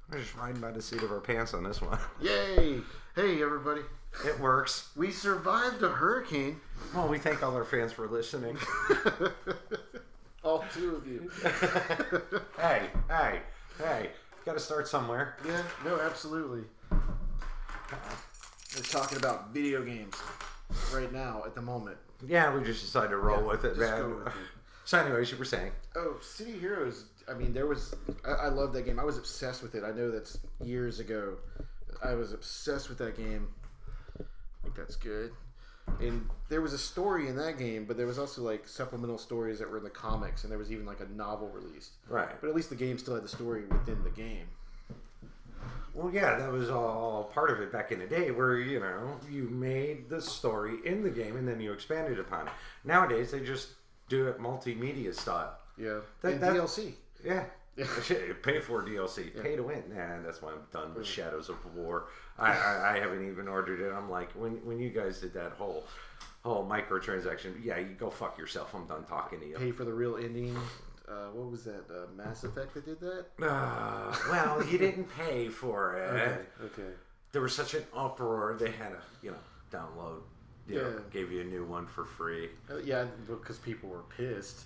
We're just riding by the seat of our pants on this one. Yay! Hey, everybody. It works. We survived a hurricane. Well, we thank all our fans for listening. All two of you. Hey. Got to start somewhere. Yeah, no, absolutely. We're talking about video games right now at the moment. Yeah, we just decided to roll with it, man. Go with it. So anyways, you were saying. Oh, City Heroes. I mean, I love that game. I was obsessed with it. I know that's years ago. I was obsessed with that game. I think that's good. And there was a story in that game, but there was also like supplemental stories that were in the comics, and there was even like a novel released. Right. But at least the game still had the story within the game. Well, yeah, that was all part of it back in the day where, you made the story in the game and then you expanded upon it. Nowadays, they just do it multimedia style. Yeah. And DLC. Yeah. Pay for DLC. Yeah. Pay to win. Nah, that's why I'm done with Shadows of War. I haven't even ordered it. I'm like, when you guys did that whole microtransaction, yeah, you go fuck yourself. I'm done talking to you. Pay for the real ending. What was that? Mass Effect that did that? Well, you didn't pay for it. Okay. There was such an uproar. They had to, download. Gave you a new one for free. Yeah, because people were pissed.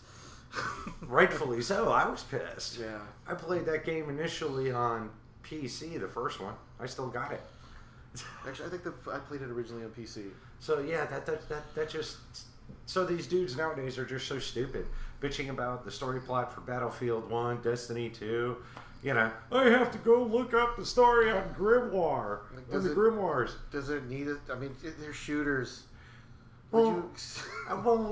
Rightfully so. I was pissed. Yeah. I played that game initially on PC, the first one. I still got it. Actually, I think I played it originally on PC. So yeah, that just. So these dudes nowadays are just so stupid, bitching about the story plot for Battlefield 1, Destiny 2. I have to go look up the story on Grimoire. Grimoires. Does it need it? I mean, they're shooters. Well,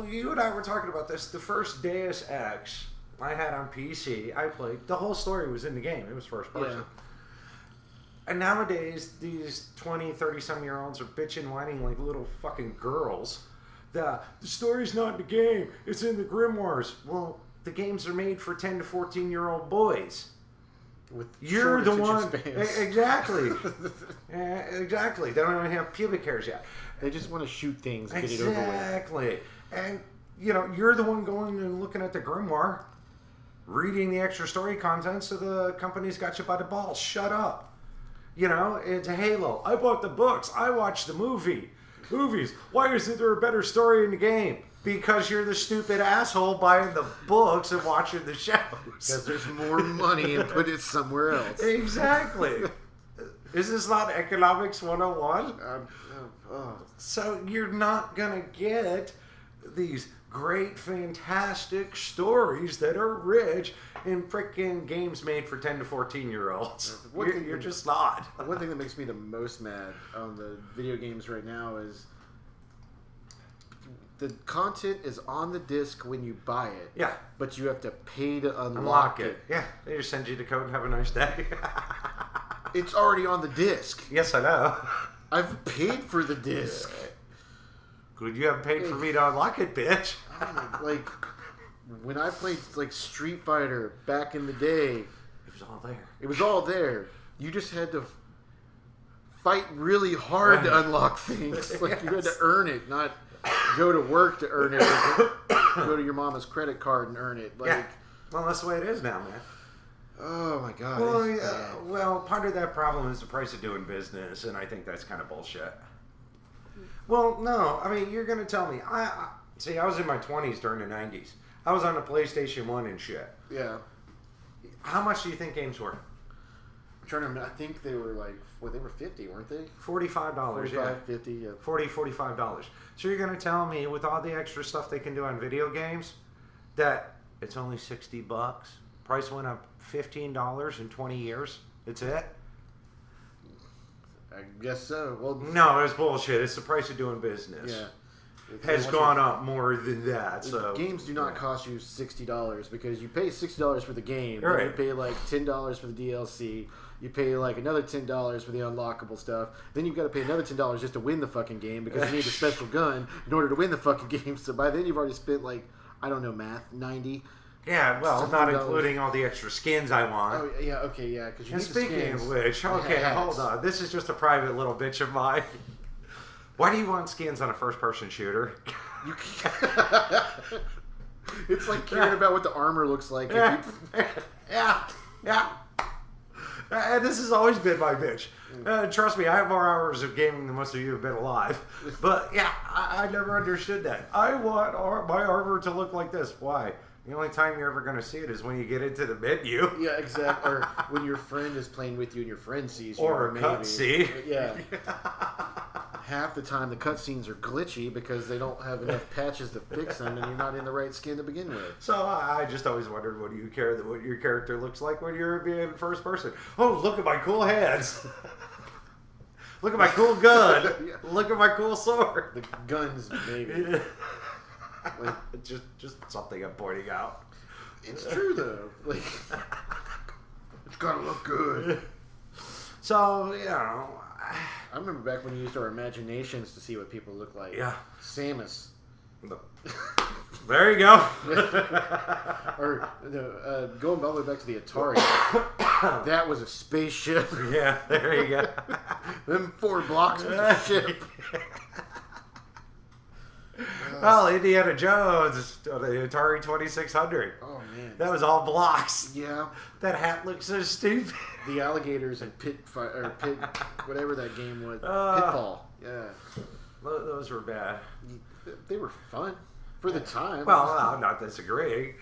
you and I were talking about this. The first Deus Ex I had on PC, I played. The whole story was in the game. It was first person. Yeah. And nowadays, these 20, 30-some-year-olds are bitching, whining like little fucking girls. The story's not in the game. It's in the Grimoires. Well, the games are made for 10 to 14-year-old boys. You're the one. Exactly. Exactly. They don't even have pubic hairs yet. They just want to shoot things and get it over with. Exactly. And, you're the one going and looking at the Grimoire, reading the extra story content, so the company's got you by the balls. Shut up. It's a Halo. I bought the books. I watched the movies. Why isn't there a better story in the game? Because you're the stupid asshole buying the books and watching the shows. Because there's more money and put it somewhere else. Exactly. Is this not Economics 101? So you're not going to get these great, fantastic stories that are rich in freaking games made for 10 to 14-year-olds. You're just not. One thing that makes me the most mad on the video games right now is the content is on the disc when you buy it. Yeah. But you have to pay to unlock it. Yeah. They just send you the code and have a nice day. It's already on the disc. Yes, I know. I've paid for the disc. Good, you haven't paid for me to unlock it, bitch. Like, when I played, like, Street Fighter back in the day... It was all there. You just had to fight really hard to unlock things. Like, you had to earn it, not go to work to earn it. Go to your mama's credit card and earn it. Like, well, that's the way it is now, man. Oh, my God. Well, part of that problem is the price of doing business, and I think that's kind of bullshit. Well, no. I mean, you're going to tell me. I was in my 20s during the 90s. I was on the PlayStation 1 and shit. Yeah. How much do you think games were? I'm trying to remember. I think they were like, they were 50, weren't they? $45, $45, $50, yeah. $45. So you're going to tell me, with all the extra stuff they can do on video games, that it's only $60? Price went up $15 in 20 years? That's it? I guess so. Well, no, it's bullshit. It's the price of doing business. Yeah. Has gone up more than that. So games do not cost you $60 because you pay $60 for the game. Right. You pay like $10 for the DLC. You pay like another $10 for the unlockable stuff. Then you've got to pay another $10 just to win the fucking game because you need a special gun in order to win the fucking game. So by then you've already spent like, I don't know, math, 90. Yeah, well, not including all the extra skins I want. Oh, yeah, okay, yeah. Cause you need speaking of which, okay, hold on. This is just a private little bitch of mine. Why do you want skins on a first-person shooter? You can't. It's like caring about what the armor looks like. Yeah. And this has always been my bitch. Trust me, I have more hours of gaming than most of you have been alive. But yeah, I never understood that. I want my armor to look like this. Why? The only time you're ever going to see it is when you get into the menu. Yeah, exactly. Or when your friend is playing with you and your friend sees you. Or a cutscene. Yeah. Half the time the cutscenes are glitchy because they don't have enough patches to fix them and you're not in the right skin to begin with. So I just always wondered, what your character looks like when you're being first person. Oh, look at my cool hands. Look at my cool gun. Yeah. Look at my cool sword. The guns, maybe. Like, just something I'm pointing out. It's true though. Like, it's gotta look good. So I remember back when we used our imaginations to see what people look like. Yeah, Samus. There you go. Or going all the way back to the Atari. That was a spaceship. Yeah, there you go. Them 4 blocks was a ship. Well, Indiana Jones on the Atari 2600. Oh man, that was all blocks. Yeah, that hat looks so stupid. The alligators and Pit, whatever that game was, Pitfall. Yeah, those were bad. They were fun for the time. Well, I'm not disagreeing,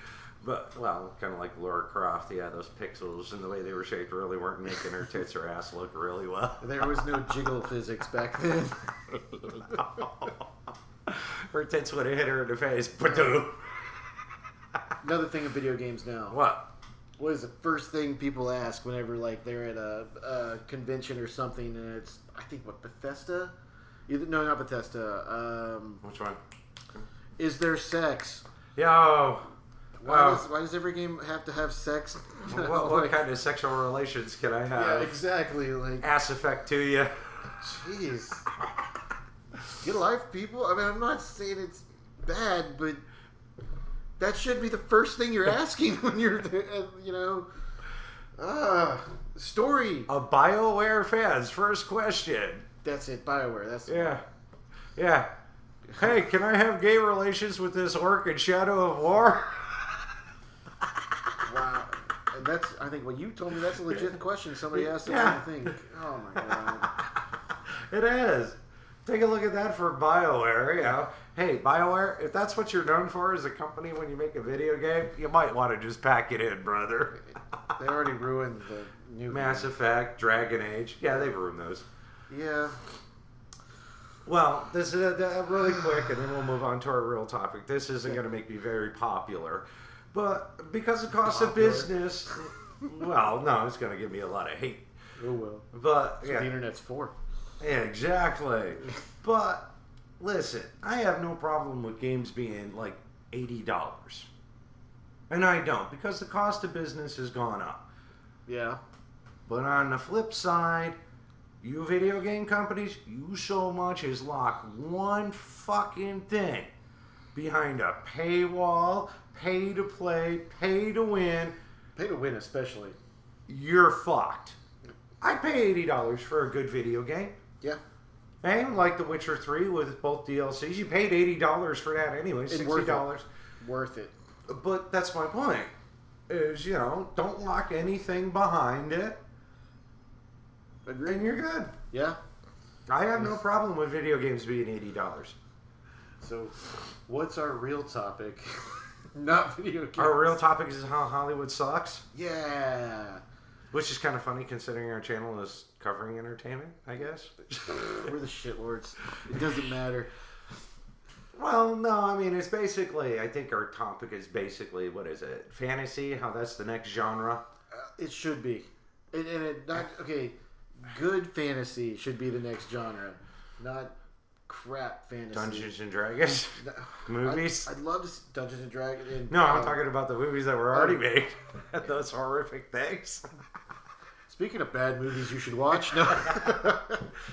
but kind of like Lara Croft. Yeah, those pixels and the way they were shaped really weren't making her tits or ass look really well. There was no jiggle physics back then. Her tits would have hit her in the face. Ba-doo. Another thing in video games now. What is the first thing people ask whenever they're at a convention or something? And it's, I think, Bethesda? No, not Bethesda. Which one? Is there sex? Yo. Why does every game have to have sex? What kind of sexual relations can I have? Yeah, exactly. Ass effect to you. Jeez. Get a life, people. I mean, I'm not saying it's bad, but that should be the first thing you're asking when you're, story. A BioWare fan's first question. That's it, BioWare. That's yeah. Hey, can I have gay relations with this orc in Shadow of War? Wow. And I think what you told me, that's a legit question somebody asked about the thing. Oh my god. It is. Take a look at that for BioWare. Hey, BioWare, if that's what you're known for as a company when you make a video game, you might want to just pack it in, brother. They already ruined the new Mass Effect, Dragon Age. Yeah, they've ruined those. Yeah. Well, this is really quick, and then we'll move on to our real topic. This isn't going to make me very popular, but because of cost of business, well, no, it's going to give me a lot of hate. Oh well. But the internet's for. Yeah, exactly. But listen, I have no problem with games being like $80, and I don't, because the cost of business has gone up. Yeah. But on the flip side, you video game companies, you so much as lock one fucking thing behind a paywall, pay to play, pay to win. Pay to win especially. You're fucked. I pay $80 for a good video game. Yeah. And like The Witcher 3 with both DLCs, you paid $80 for that anyway, $60. Worth it. But that's my point. Is, don't lock anything behind it. Agreed. And you're good. Yeah. I have no problem with video games being $80. So, what's our real topic? Not video games. Our real topic is how Hollywood sucks. Yeah. Which is kind of funny considering our channel is covering entertainment, I guess. We're the shitlords. It doesn't matter. Well, no, I mean, it's basically, I think our topic is basically, what is it? Fantasy? How that's the next genre? It should be. Okay, good fantasy should be the next genre. Not crap fantasy. Dungeons and Dragons? Movies? I'd love to see Dungeons and Dragons. No, I'm talking about the movies that were already made. Those horrific things. Speaking of bad movies you should watch, no.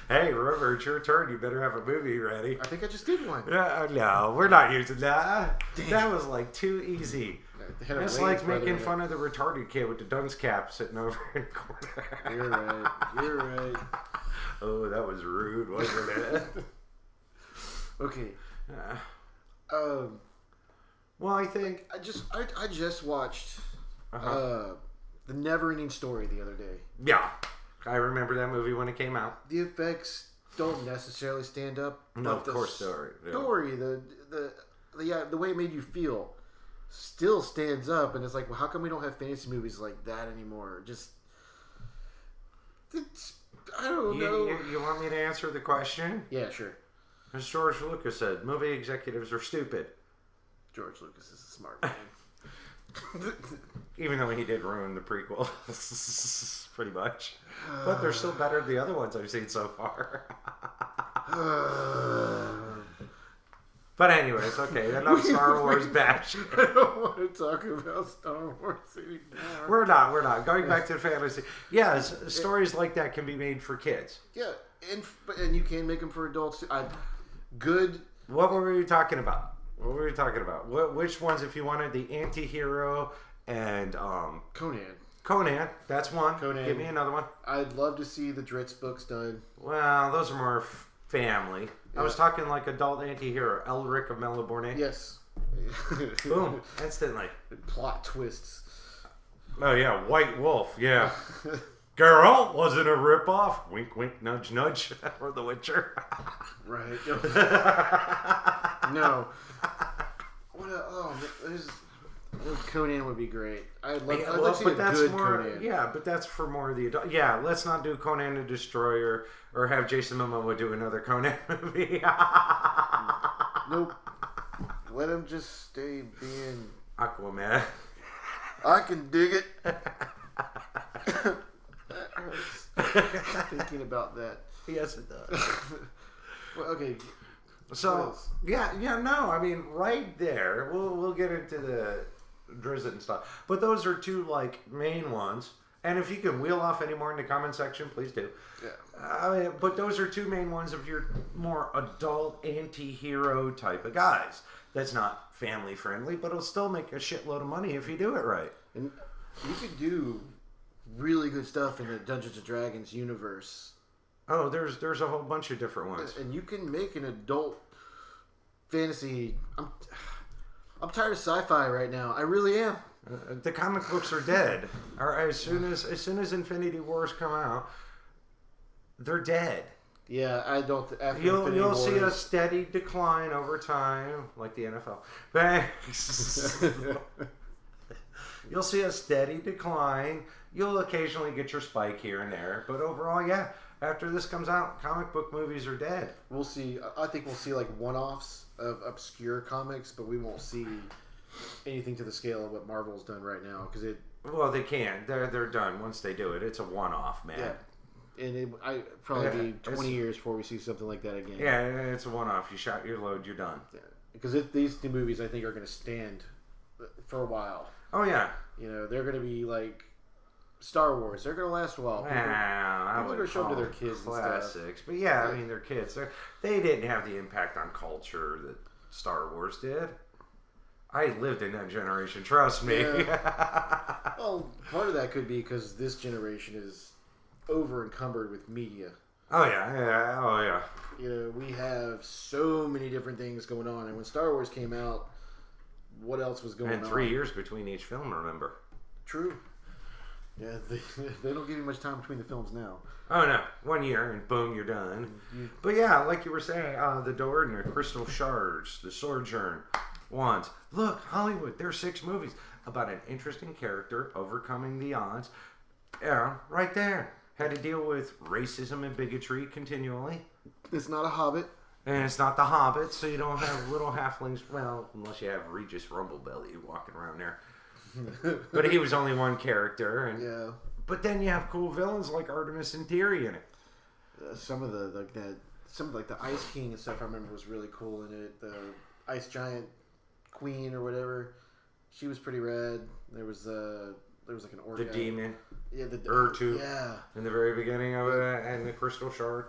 Hey, remember, it's your turn. You better have a movie ready. I think I just did one. No, we're not using that. Damn. That was like too easy. It's like making fun of the retarded kid with the dunce cap sitting over in the corner. You're right. Oh, that was rude, wasn't it? Okay. Well, I think I just watched The Never-Ending Story the other day. Yeah. I remember that movie when it came out. The effects don't necessarily stand up. No, of course, story, the way it made you feel still stands up, and it's like, well, how come we don't have fantasy movies like that anymore? I don't know. You want me to answer the question? Yeah, sure. As George Lucas said, movie executives are stupid. George Lucas is a smart man. Even though he did ruin the prequel, pretty much. But they're still better than the other ones I've seen so far. But anyways, okay, enough Star Wars bash. I don't want to talk about Star Wars anymore. We're not. Going back to the fantasy. Yeah, stories like that can be made for kids. Yeah, and you can make them for adults. Good. What were we talking about? Which ones, if you wanted the anti-hero and... Conan, that's one. Conan. Give me another one. I'd love to see the Dritz books done. Well, those are more family. Yeah. I was talking like adult anti-hero. Elric of Melbourne. Yes. Boom. Instantly. Plot twists. Oh, yeah. White Wolf. Yeah. Geralt wasn't a ripoff. Wink, wink, nudge, nudge. Or The Witcher. Right. No. Conan would be great. I'd love to see a good Conan. Yeah, but that's for more of the adult. Yeah, let's not do Conan the Destroyer or have Jason Momoa do another Conan movie. Nope. Let him just stay being Aquaman. I can dig it. That hurts. Thinking about that. Yes, it does. Well, okay. So no. I mean, right there. We'll get into the Drizzt and stuff, but those are two like main ones. And if you can wheel off any more in the comment section, please do. Yeah. But those are two main ones of your more adult anti-hero type of guys. That's not family friendly, but it'll still make a shitload of money if you do it right. And you could do really good stuff in the Dungeons and Dragons universe. Oh, there's a whole bunch of different ones. And you can make an adult fantasy. I'm tired of sci-fi right now. I really am. The comic books are dead. Or as soon as Infinity Wars come out, they're dead. Yeah, I don't. You'll see a steady decline over time, like the NFL. But you'll see a steady decline. You'll occasionally get your spike here and there, but overall, yeah. After this comes out, comic book movies are dead. We'll see. I think we'll see like one-offs of obscure comics, but we won't see anything to the scale of what Marvel's done right now Well, they can. They're done once they do it. It's a one-off, man. Yeah. And probably be 20 years before we see something like that again. Yeah, it's a one-off. You shot your load, you're done. Yeah. Because these two movies, I think, are going to stand for a while. Oh, yeah. You know, they're going to be like Star Wars. They're going to last a while. People are going to show them to their kids classics. And stuff. But yeah, I mean, they're kids. They didn't have the impact on culture that Star Wars did. I lived in that generation, trust me. Yeah. Well, part of that could be because this generation is over encumbered with media. Oh yeah. You know, we have so many different things going on, and when Star Wars came out, what else was going on? And 3 years between each film, remember? True. Yeah, they don't give you much time between the films now. Oh no, 1 year and boom, you're done. But yeah, like you were saying, the Dorn, the Crystal Shards, the Sojourn, Wands. Look, Hollywood, there's 6 movies about an interesting character overcoming the odds. Yeah, right there. Had to deal with racism and bigotry continually. It's not a Hobbit. And it's not the Hobbit, so you don't have little halflings. Well, unless you have Regis Rumblebelly walking around there. But he was only one character. And, yeah. But then you have cool villains like Artemis and Tyrion. Some of the Ice King and stuff I remember was really cool in it. The Ice Giant Queen or whatever, she was pretty rad. There was like an orc. The demon. Yeah, the Urtu. Yeah. In the very beginning of it, and the Crystal Shard.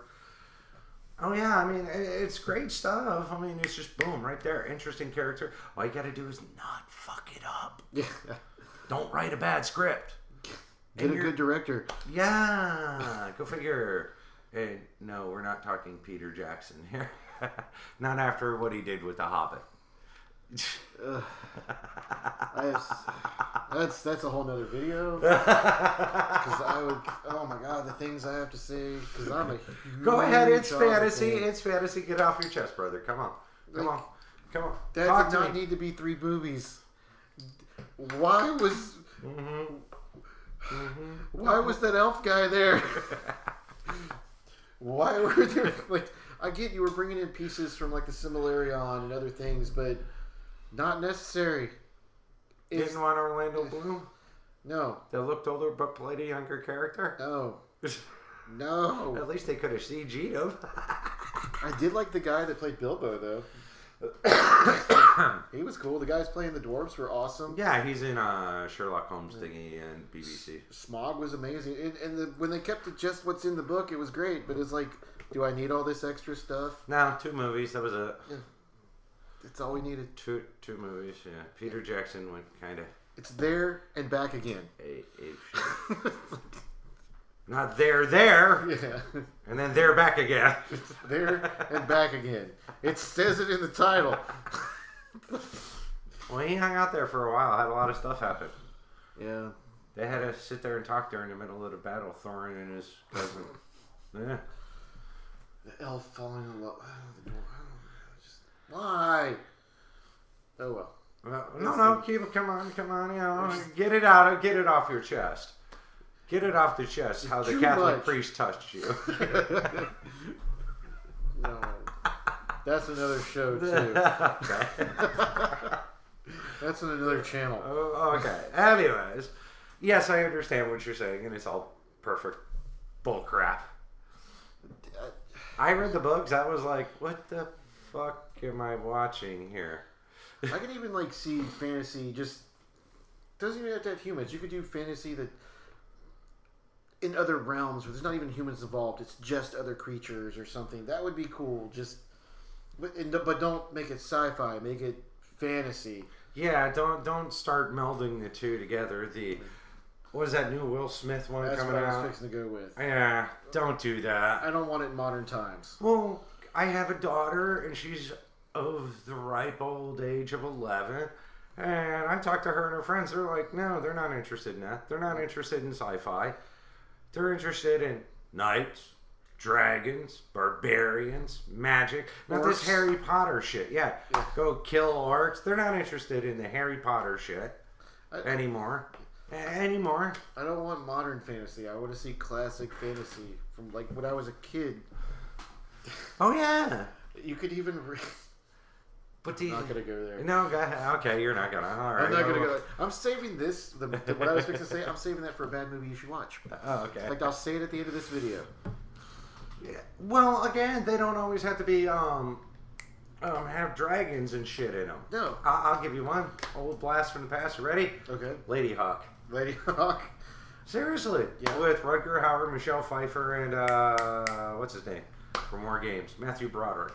Oh yeah, I mean it's great stuff. I mean it's just boom right there, interesting character. All you got to do is not fuck it up. Yeah. Don't write a bad script. Get a good director. Yeah, go figure. And no, we're not talking Peter Jackson here. Not after what he did with The Hobbit. That's a whole nother video. Because I would, oh my god, the things I have to say. Because I'm a Go ahead, it's fantasy. fan. It's fantasy. Get off your chest, brother. Come on, come on, come on. That Talk did to not me. need to be 3 movies. Why was why was that elf guy there? Why were there like? I get you were bringing in pieces from like the Similarion and other things, but not necessary. Didn't want Orlando Bloom? No. That looked older but played a younger character? No. No. At least they could have CG'd him. I did like the guy that played Bilbo, though. He was cool. The guys playing the dwarves were awesome. Yeah, he's in Sherlock Holmes thingy and BBC. Smog was amazing. When they kept it just what's in the book, it was great. But it's like, do I need all this extra stuff? No, 2 movies. That was it. Yeah. That's all we needed. Two movies, yeah. Peter Jackson went kind of... It's there and back again. Not there. Yeah. And then there back again. It's there and back again. It says it in the title. Well, he hung out there for a while. Had a lot of stuff happen. Yeah. They had to sit there and talk during the middle of the battle. Thorin and his cousin. Yeah. The elf falling in love. Why? Oh well. No, keep it. Come on. You know, get it out. Get it off your chest. Get it off the chest. How the Catholic priest touched you. No, that's another show too. Okay. That's on another channel. Okay. Anyways, yes, I understand what you're saying, and it's all perfect bull crap. I read the books. I was like, what the fuck am I watching here? I can even like see fantasy just doesn't even have to have humans. You could do fantasy that in other realms where there's not even humans involved. It's just other creatures or something. That would be cool. Just but don't make it sci-fi. Make it fantasy. Yeah, don't start melding the two together. What is that new Will Smith one That's coming what out? I was fixing to go with. Yeah, don't do that. I don't want it in modern times. Well, I have a daughter, and she's of the ripe old age of 11. And I talked to her and her friends. They're like, no, they're not interested in that. They're not interested in sci-fi. They're interested in knights, dragons, barbarians, magic. Not Orcs. this Harry Potter shit. Yeah, go kill orcs. They're not interested in the Harry Potter shit anymore. I don't want modern fantasy. I want to see classic fantasy from like when I was a kid. Oh yeah. You could even. But I'm not gonna go there. No, go ahead. Okay, you're not gonna. All right. I'm not gonna go there. I'm saving this. What I was fixing to say. I'm saving that for a bad movie you should watch. Oh, okay. Like I'll say it at the end of this video. Yeah. Well, again, they don't always have to be have dragons and shit in them. No. I'll give you one. Old blast from the past. You ready? Okay. Lady Hawk. Lady Hawk. Seriously. Yeah. With Rutger Hauer, Michelle Pfeiffer, and what's his name from War Games? Matthew Broderick.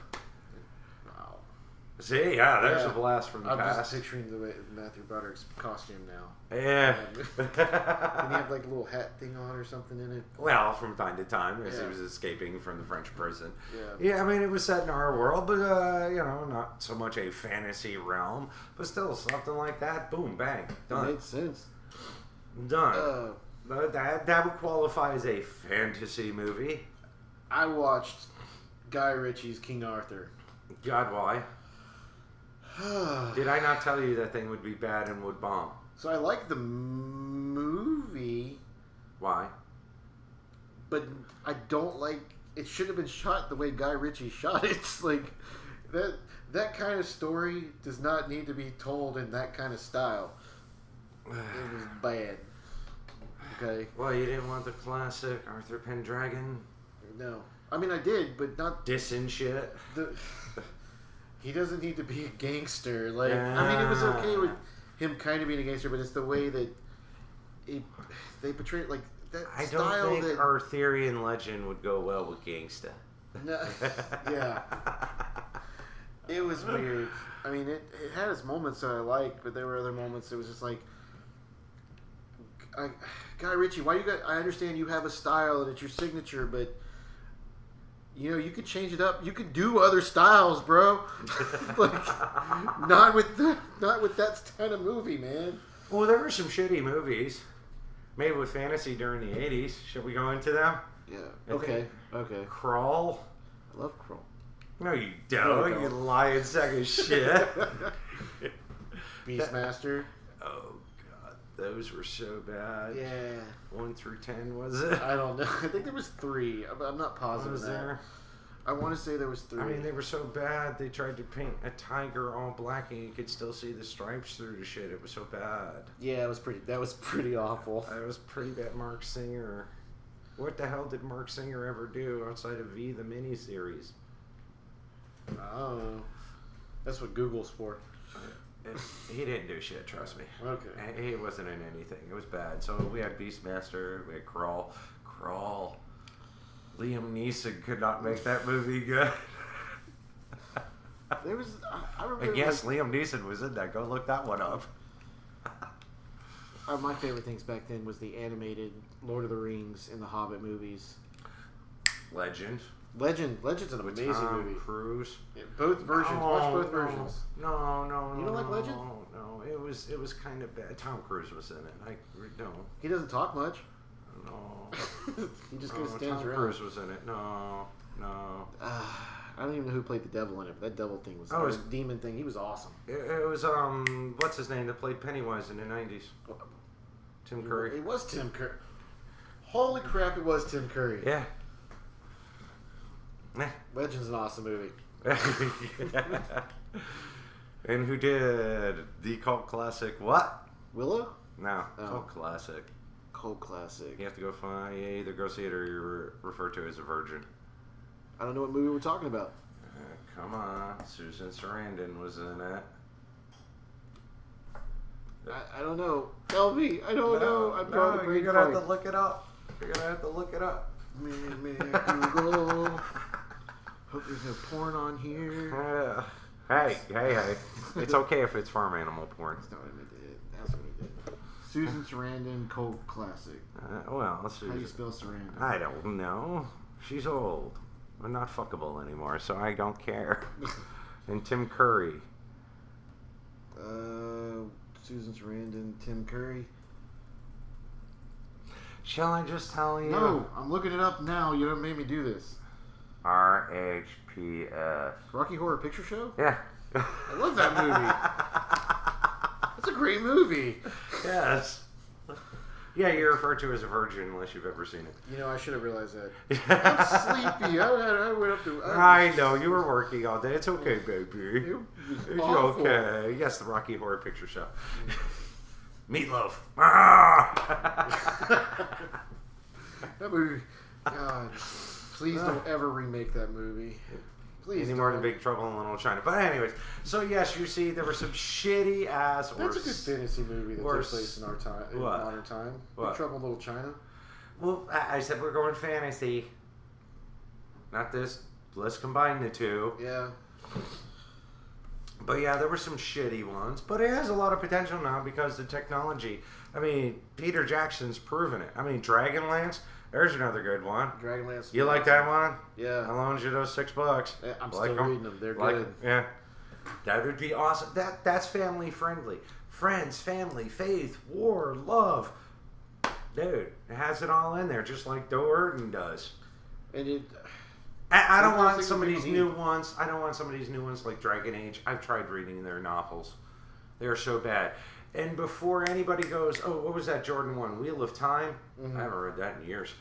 Wow. See, there's a blast from the I'm past. just picturing the way Matthew Broderick's costume now. Yeah. Didn't he have like a little hat thing on or something in it? Well, from time to time, as he Yeah. was escaping from the French prison. Yeah. Yeah, I mean, it was set in our world, but, not so much a fantasy realm, but still something like that. Boom, bang, done. It made sense. Done. That would qualify as a fantasy movie. I watched Guy Ritchie's King Arthur. God, why? Did I not tell you that thing would be bad and would bomb? So I like the movie, Why? but I don't like. It should have been shot the way Guy Ritchie shot it. It's like that kind of story does not need to be told in that kind of style. It was bad. Okay. Well, you didn't want the classic Arthur Pendragon No, I mean I did, but not dissing shit. He doesn't need to be a gangster. Like I mean, it was okay with him kind of being a gangster, but it's the way that they portray it like that. I style don't think that, Arthurian legend would go well with gangsta. No, yeah, it was weird. I mean, it had its moments that I liked, but there were other moments it was just like, Guy Ritchie, why you got? I understand you have a style and it's your signature, but You could change it up. You could do other styles, bro. Like, not with that kind of movie, man. Well, there were some shitty movies made with fantasy during the 80s. Should we go into them? Yeah. Okay. Crawl. I love Crawl. No, you don't. You lying sack of shit. Beastmaster. Oh, God. Those were so bad. Yeah. 1 through 10, was it? I don't know. I think there was 3. I'm not positive. Was there? I want to say there was 3. I mean, they were so bad, they tried to paint a tiger all black and you could still see the stripes through the shit. It was so bad. Yeah, that was pretty awful. It was pretty bad. Mark Singer. What the hell did Mark Singer ever do outside of V, the miniseries? I don't know. That's what Google's for. He didn't do shit, trust me. Okay. He wasn't in anything. It was bad. So we had Beastmaster, we had Crawl. Liam Neeson could not make that movie good. There was, I remember. And yes, Liam Neeson was in that. Go look that one up. My favorite things back then was the animated Lord of the Rings and the Hobbit movies. Legend's an amazing Tom movie. Cruise. Yeah, both versions. Watch both versions. No. You don't like Legend? No. It was kind of bad. Tom Cruise was in it. No. He doesn't talk much. No. He just kind of stands Tom around. Cruise was in it. No. I don't even know who played the devil in it, but that devil thing was, demon thing. He was awesome. It was what's his name that played Pennywise in the 90s? Tim Curry. It was Tim Curry. Holy crap! It was Tim Curry. Yeah. Legend's an awesome movie. And who did the cult classic? What? Willow? No, cult classic. Cult classic. You have to go find. You either go see it or you're referred to as a virgin. I don't know what movie we're talking about. Come on, Susan Sarandon was in it. I don't know. Tell me. I don't know. I'm trying to You're gonna have to look it up. Me, Google. Hope there's no porn on here. Hey. It's okay if it's farm animal porn. That's not what I did. That's what he did. Susan Sarandon, cult classic. Let's see. How do you spell Sarandon? I don't know. She's old. I'm not fuckable anymore, so I don't care. And Tim Curry. Susan Sarandon, Tim Curry. Shall I just tell you? No, I'm looking it up now. You don't make me do this. RHPS. Rocky Horror Picture Show? Yeah. I love that movie. That's a great movie. Yes. Yeah, you're referred to as a virgin unless you've ever seen it. You know, I should have realized that. I'm sleepy. I went up to... I know, you were working all day. It's okay, baby. It's awful. okay. Yes, the Rocky Horror Picture Show. Meatloaf. That movie... God, please don't ever remake that movie. Please Any more than Big Trouble in Little China. But anyways, so yes, you see, there were some shitty ass... That's a good fantasy movie that takes place in our time, in modern time. Big Trouble in Little China. Well, I said we're going fantasy. Not this. Let's combine the two. Yeah. But yeah, there were some shitty ones. But it has a lot of potential now because the technology... I mean, Peter Jackson's proven it. I mean, Dragonlance... There's another good one. Dragonlance. You like that one? Yeah. I loaned you those $6. Yeah, I'm still reading them. They're good. Yeah. That would be awesome. That's family friendly. Friends, family, faith, war, love. Dude, it has it all in there, just like Doe Urton does. And I don't want some of these new ones. I don't want some of these new ones like Dragon Age. I've tried reading their novels. They are so bad. And before anybody goes, oh, what was that Jordan one? Wheel of Time? Mm-hmm. I haven't read that in years.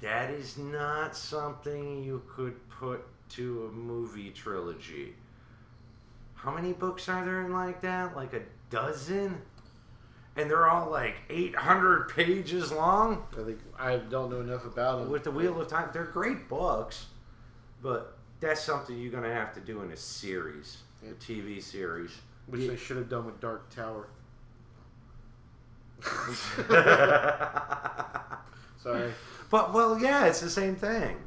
That is not something you could put to a movie trilogy. How many books are there in like that? Like a dozen? And they're all like 800 pages long? I don't know enough about them. With the Wheel of Time, they're great books. But that's something you're going to have to do in a series. A TV series. Which they should have done with Dark Tower. Sorry. But, well, yeah, it's the same thing.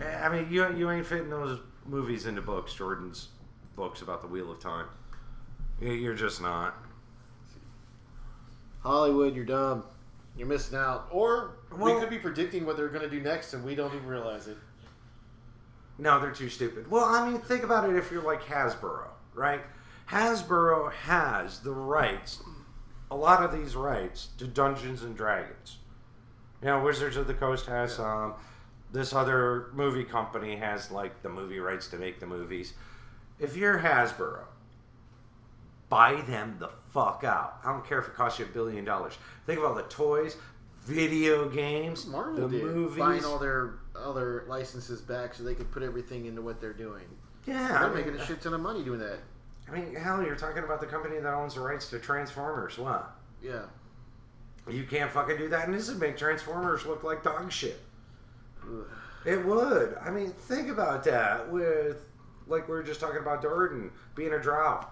I mean, you ain't fitting those movies into books, Jordan's books about the Wheel of Time. You're just not. Hollywood, you're dumb. You're missing out. Or we could be predicting what they're going to do next and we don't even realize it. No, they're too stupid. Well, I mean, think about it if you're like Hasbro, right? Hasbro has the rights, a lot of these rights, to Dungeons and Dragons. You know, Wizards of the Coast has some. This other movie company has, like, the movie rights to make the movies. If you're Hasbro, buy them the fuck out. I don't care if it costs you $1 billion. Think of all the toys, video games, Marvel the did. movies. Buying all their licenses back so they could put everything into what they're doing. Yeah. They're making a shit ton of money doing that. I mean, hell, you're talking about the company that owns the rights to Transformers. What? Yeah. You can't fucking do that, and this would make Transformers look like dog shit. Ugh. It would. I mean, think about that with, like we were just talking about Durden being a drow.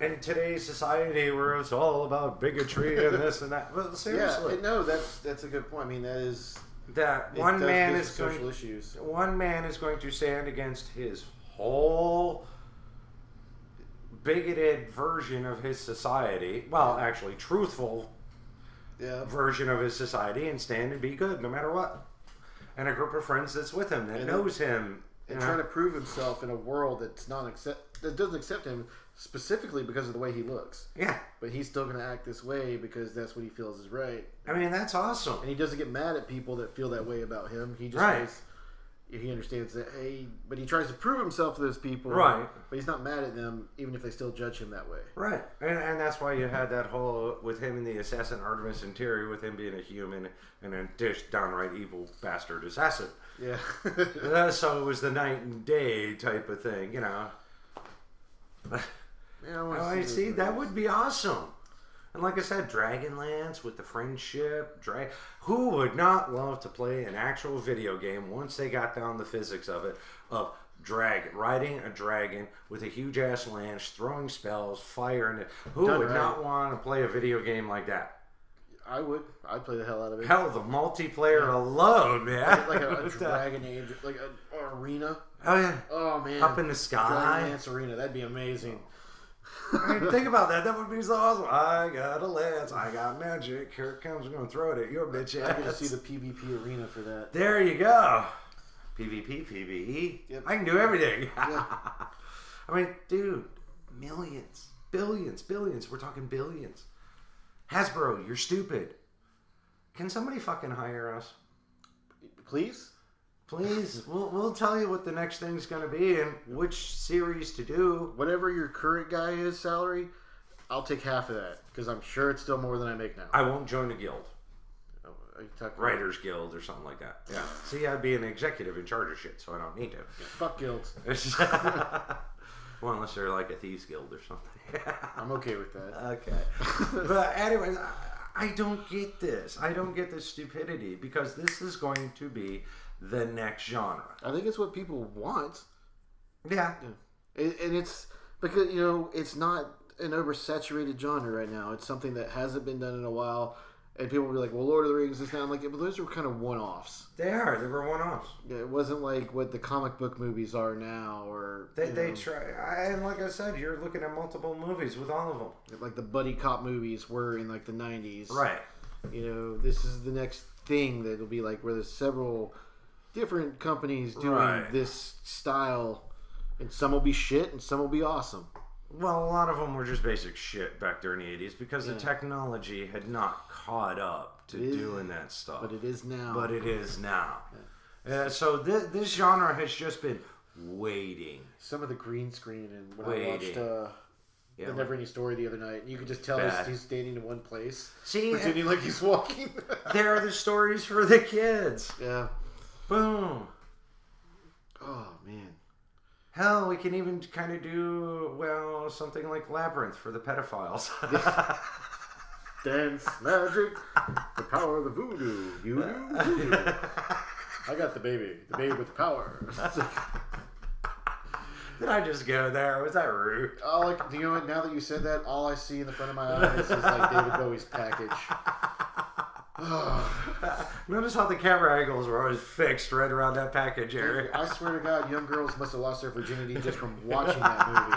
In today's society where it's all about bigotry and this and that. Well, seriously. Yeah, no, that's a good point. I mean, that is... That one man is going... social issues. One man is going to stand against his whole bigoted version of his society. Well, actually, truthful version of his society and stand and be good no matter what. And a group of friends that's with him that knows him. And trying to prove himself in a world that doesn't accept him specifically because of the way he looks. Yeah. But he's still going to act this way because that's what he feels is right. I mean, that's awesome. And he doesn't get mad at people that feel that way about him. He just knows, he understands that, hey, but he tries to prove himself to those people. Right. But he's not mad at them, even if they still judge him that way. Right. And that's why you had that whole, with him and the assassin Artemis and Terry, with him being a human and a downright evil bastard assassin. Yeah. So it was the night and day type of thing, you know. Yeah, I see. That would be awesome. And like I said, Dragonlance with the friendship. Who would not love to play an actual video game once they got down the physics of it, of riding a dragon with a huge ass lance, throwing spells, fire, and who would not want to play a video game like that? I would. I'd play the hell out of it. Hell, the multiplayer alone, man. Like a Dragon Age, like an arena. Oh yeah. Oh man. Up in the sky. Dragonlance arena. That'd be amazing. I mean, think about that. That would be so awesome. I got a lance. I got magic. Here it comes. I'm going to throw it at your bitch ass. I could see the PvP arena for that. There you go. PvP, PvE. Yep. I can do everything. Yeah. I mean, dude, millions, billions. We're talking billions. Hasbro, you're stupid. Can somebody fucking hire us? Please? Please, we'll tell you what the next thing's going to be and which series to do. Whatever your current guy is salary, I'll take half of that because I'm sure it's still more than I make now. I won't join a guild. Writers Guild or something like that. Yeah. See, I'd be an executive in charge of shit, so I don't need to. Yeah, fuck guilds. Well, unless they're like a thieves guild or something. I'm okay with that. Okay. But anyways, I don't get this. I don't get this stupidity because this is going to be the next genre. I think it's what people want. Yeah. And it's because, you know, it's not an oversaturated genre right now. It's something that hasn't been done in a while. And people will be like, well, Lord of the Rings is now. I'm like, but those were kind of one-offs. They are. They were one-offs. Yeah, it wasn't like what the comic book movies are now. Or They try. And like I said, you're looking at multiple movies with all of them. Like the buddy cop movies were in like the 90s. Right. You know, this is the next thing that'll be like where there's several different companies doing this style. And some will be shit and some will be awesome. Well, a lot of them were just basic shit back during the 80s because the technology had not caught up to doing that stuff. But it is now. So this genre has just been waiting. Some of the green screen and when I watched The Never Ending Story the other night, and you could just tell he's standing in one place, pretending like he's walking. There are the stories for the kids. Yeah. Boom. Oh, man. Hell, we can even kind of do, well, something like Labyrinth for the pedophiles. Dance, magic, the power of the voodoo. You do. I got the baby with the power. Did I just go there? Was that rude? You know what? Now that you said that, all I see in the front of my eyes is like David Bowie's package. Notice how the camera angles were always fixed right around that package area. I swear to God, young girls must have lost their virginity just from watching that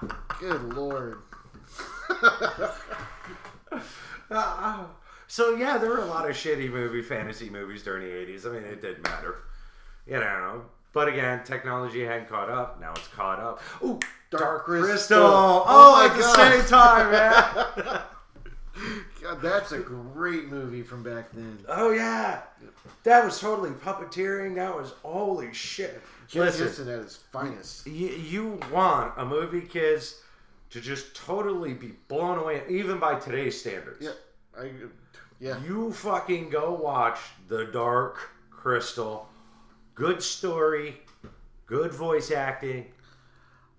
movie. Good Lord. So yeah, there were a lot of shitty fantasy movies during the 80s. I mean, it didn't matter. You know, But again, technology hadn't caught up. Now it's caught up. Ooh, Dark Crystal. Oh at the same time, man. God, that's a great movie from back then. Oh, yeah. That was totally puppeteering. That was, holy shit. Listen, at his finest. You want a movie, kids, to just totally be blown away, even by today's standards. Yeah. You fucking go watch The Dark Crystal. Good story. Good voice acting.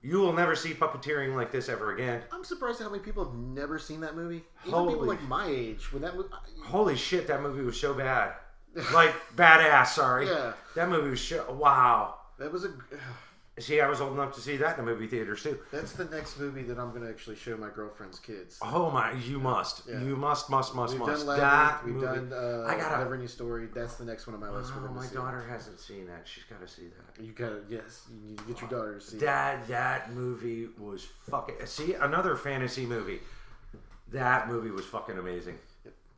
You will never see puppeteering like this ever again. I'm surprised how many people have never seen that movie. Even people like my age. When that movie... Holy shit, that movie was so bad. Like, badass, sorry. Yeah. That movie was wow. That was a... See, I was old enough to see that in the movie theaters, too. That's the next movie that I'm going to actually show my girlfriend's kids. Oh, my... You must. Yeah. You must. We've done Labyrinth. We've done Never Ending Story. That's the next one on my list. Oh, my daughter hasn't seen that. She's got to see that. You got to... Yes. You need to get your daughter to see that movie was fucking... See, another fantasy movie. That movie was fucking amazing.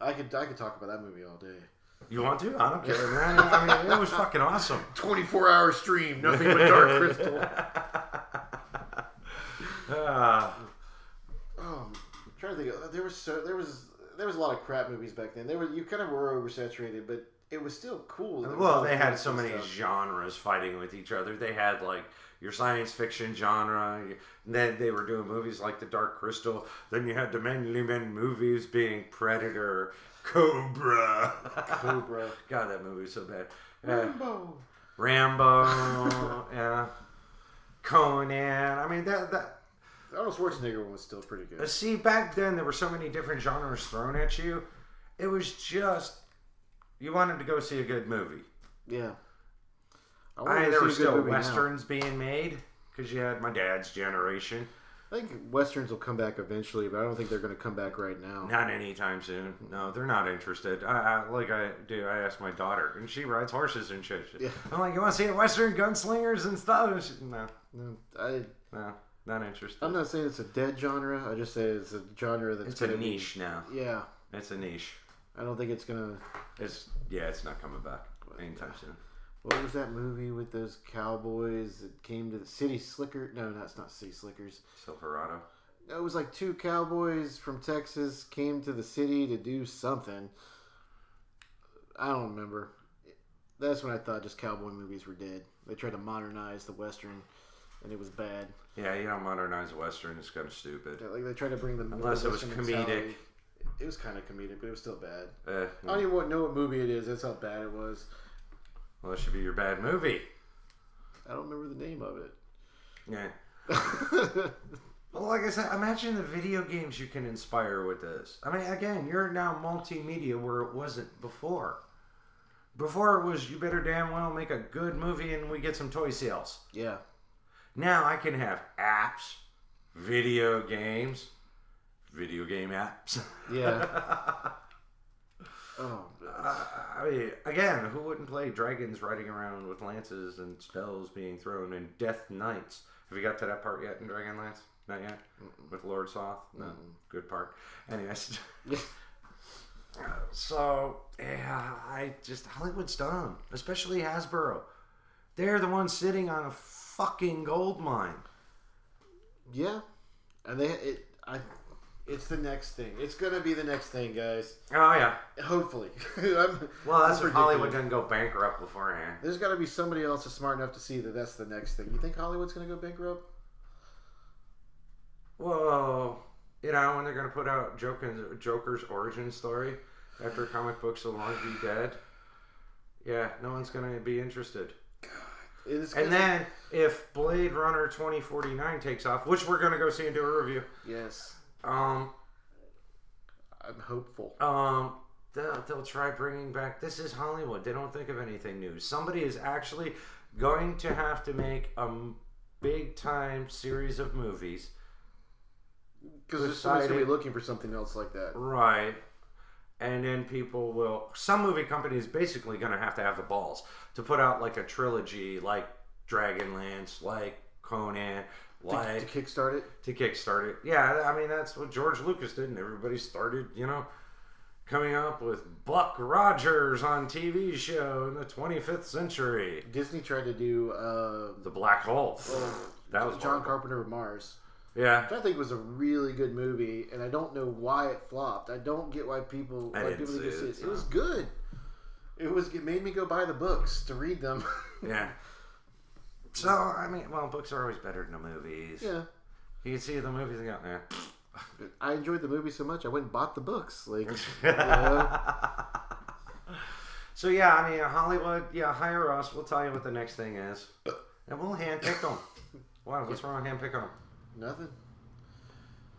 I could talk about that movie all day. You want to? I don't care, man. I mean, it was fucking awesome. 24-hour stream, nothing but Dark Crystal. I'm trying to think. There was a lot of crap movies back then. You kind of were oversaturated, but it was still cool. Well, they had so many genres fighting with each other. They had like your science fiction genre. And then they were doing movies like The Dark Crystal. Then you had the Manly Men movies being Predator. Cobra. God, that movie was so bad. Rambo. Yeah. Conan. I mean, that Arnold Schwarzenegger one was still pretty good. See, back then there were so many different genres thrown at you. It was just you wanted to go see a good movie. Yeah. There were still westerns being made because you had my dad's generation. I think westerns will come back eventually, but I don't think they're going to come back right now. Not anytime soon. No, they're not interested. I asked my daughter, and she rides horses and shit. Yeah. I'm like, you want to see a western gunslingers and stuff? No, not interested. I'm not saying it's a dead genre. I just say it's a genre that's a niche now. Yeah, it's a niche. I don't think it's gonna. It's not coming back anytime soon. What was that movie with those cowboys that came to the City Slicker? No, that's not City Slickers. Silverado. No, it was like two cowboys from Texas came to the city to do something. I don't remember. That's when I thought just cowboy movies were dead. They tried to modernize the Western, and it was bad. Yeah, you don't modernize a Western. It's kind of stupid. Yeah, like they tried to bring the unless it was comedic. Mentality. It was kind of comedic, but it was still bad. I don't even know what movie it is. That's how bad it was. Well, that should be your bad movie. I don't remember the name of it. Yeah. Well, like I said, imagine the video games you can inspire with this. I mean, again, you're now multimedia where it wasn't before. Before it was, you better damn well make a good movie and we get some toy sales. Yeah. Now I can have apps, video game apps. Yeah. Oh, I mean, again, who wouldn't play dragons riding around with lances and spells being thrown and death knights? Have you got to that part yet in Dragonlance? Not yet? With Lord Soth? No. Good part. Anyways. So, yeah, Hollywood's done. Especially Hasbro. They're the ones sitting on a fucking gold mine. Yeah. And it's the next thing. It's going to be the next thing, guys. Oh, yeah. Hopefully. Well, that's if Hollywood doesn't go bankrupt beforehand. There's got to be somebody else that's smart enough to see that that's the next thing. You think Hollywood's going to go bankrupt? Well, when they're going to put out Joker's origin story after comic books will long be dead, yeah, no one's going to be interested. And then if Blade Runner 2049 takes off, which we're going to go see and do a review. Yes. I'm hopeful. They'll try bringing back. This is Hollywood. They don't think of anything new. Somebody is actually going to have to make a big time series of movies. Because somebody's going to be looking for something else like that. Right. And then people will... Some movie company is basically going to have the balls to put out like a trilogy like Dragonlance, like Conan, like... To kickstart it? To kickstart it. Yeah, I mean, that's what George Lucas did, and everybody started, coming up with Buck Rogers on TV show in the 25th century. Disney tried to do The Black Hole. That was John Carpenter of Mars. Yeah, which I think was a really good movie, and I don't know why it flopped. I don't get why people didn't see it. It was good. It made me go buy the books to read them. Yeah. So I mean, well, books are always better than the movies. Yeah. You can see the movies and go, I enjoyed the movie so much, I went and bought the books. Like, So yeah, I mean, Hollywood, hire us. We'll tell you what the next thing is, and we'll handpick them. Why? What's wrong with handpicking them? Nothing.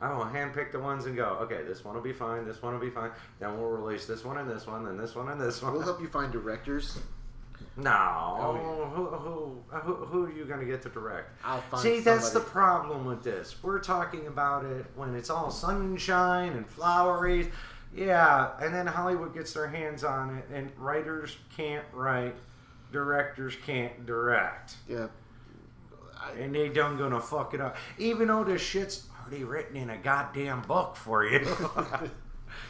I will handpick the ones and go, okay, this one will be fine, this one will be fine. Then we'll release this one and this one, and this one and this one. We'll help you find directors. No. Oh, yeah. Who are you going to get to direct? I'll find See, somebody. that's the problem with this. We're talking about it when it's all sunshine and flowery. Yeah, and then Hollywood gets their hands on it, and writers can't write, directors can't direct. Yeah. And they don't gonna fuck it up. Even though this shit's already written in a goddamn book for you.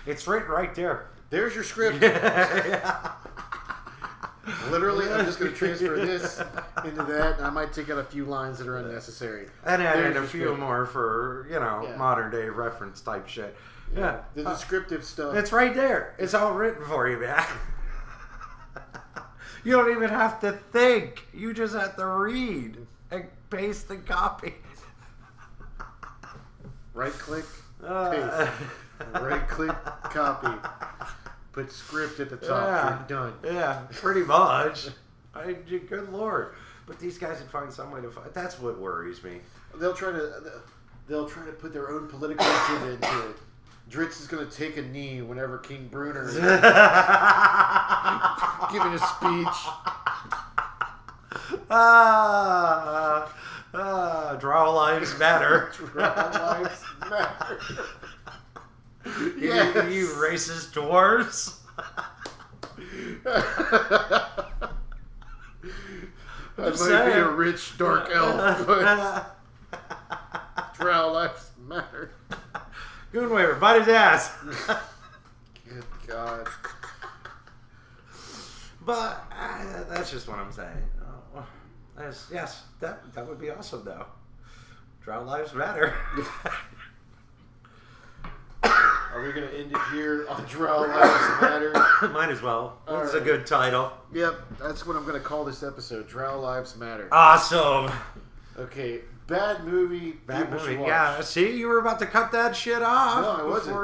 It's written right there. There's your script. Literally, I'm just going to transfer this into that, and I might take out a few lines that are unnecessary. And add in a few more for, modern day reference type shit. Yeah. The descriptive stuff. It's right there. It's all written for you, man. You don't even have to think. You just have to read and paste the copy. Right click, paste. Right click, copy. Put script at the top. You're done. Yeah, pretty much. Good lord. But these guys would find some way to find. That's what worries me. They'll try to put their own political agenda into it. Dritz is going to take a knee whenever King Bruner is giving a speech. Drow Lives Matter. Drow Lives Matter. Yes. You racist dwarves. I might be a rich dark elf, but Drow Lives Matter. Goonwaver, bite his ass. Good God. But that's just what I'm saying. Yes, that would be awesome, though. Drow Lives Matter. Are we going to end it here on Drow Lives Matter? Might as well. That's a good title. Yep, that's what I'm going to call this episode, Drow Lives Matter. Awesome. Okay, bad movie. Bad movie. Yeah, see, you were about to cut that shit off. No, I wasn't.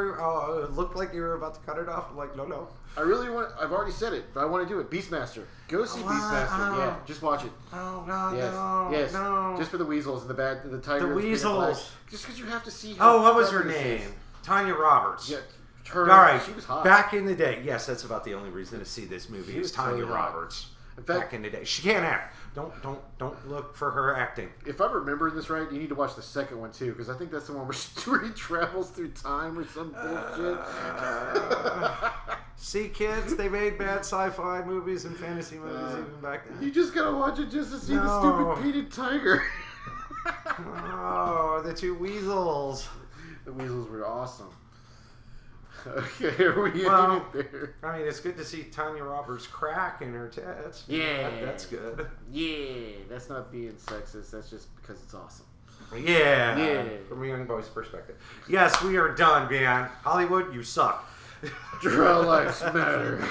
It looked like you were about to cut it off. I'm like, no. I really want. I've already said it, but I want to do it. Beastmaster. Go see Beastmaster. Yeah, just watch it. Oh God, yes, no. Just for the weasels and the tiger. The weasels. Just because you have to see. Oh, what was her name? Tanya Roberts. Yeah. All right. She was hot. Back in the day. Yes, that's about the only reason to see this movie. She was Is Tanya totally Roberts. In fact, back in the day, she can't act. Don't look for her acting. If I'm remembering this right, you need to watch the second one too, because I think that's the one where he travels through time or some bullshit. See, kids, they made bad sci-fi movies and fantasy movies even back then. You just gotta watch it just to see the stupid painted tiger. Oh, the two weasels. The weasels were awesome. Okay, are we ending it there? I mean, it's good to see Tanya Roberts crack in her tits. Yeah. That's good. Yeah, that's not being sexist. That's just because it's awesome. Yeah. From a young boy's perspective. Yes, we are done, man. Hollywood, you suck. Drow Lives Matter.